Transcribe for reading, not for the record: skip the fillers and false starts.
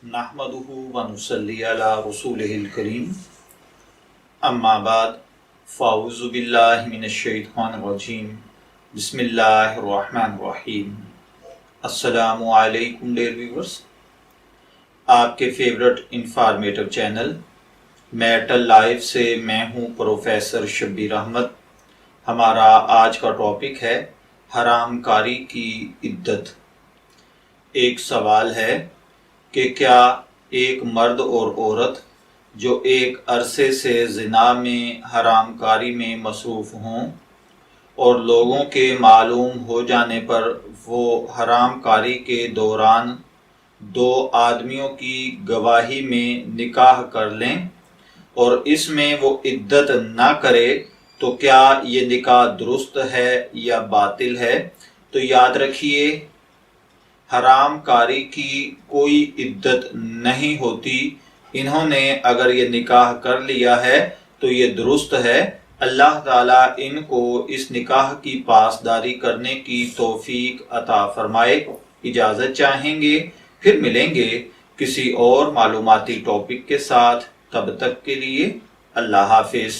नहमदुहु व नुसल्ली अला रसूलिहिल करीम अम्मा बाद फ़ाऊज़ु बिल्लाहि मिनश शैतानिर रजीम बिस्मिल्लाहिर रहमानिर रहीम। अस्सलामु अलैकुम डियर व्यूअर्स, आपके favourite informative channel metal life से मैं हूं प्रोफेसर शब्बीर अहमद। हमारा आज का टॉपिक है हरामकारी की इद्दत। एक सवाल है कि क्या एक मर्द और औरत जो एक अरसे से ज़िना में हरामकारी में मसरूफ़ हों और लोगों के मालूम हो जाने पर वो हरामकारी के दौरान दो आदमियों की गवाही में निकाह कर लें और इसमें वो इद्दत ना करे, तो क्या ये निकाह दुरुस्त है या बातिल है? तो याद रखिए, हरामकारी की कोई इद्दत नहीं होती। इन्होंने अगर ये निकाह कर लिया है तो ये दुरुस्त है। अल्लाह ताला इनको इस निकाह की पासदारी करने की तौफीक अता फरमाए। इजाज़त चाहेंगे, फिर मिलेंगे किसी और मालूमाती टॉपिक के साथ। तब तक के लिए अल्लाह हाफिज़।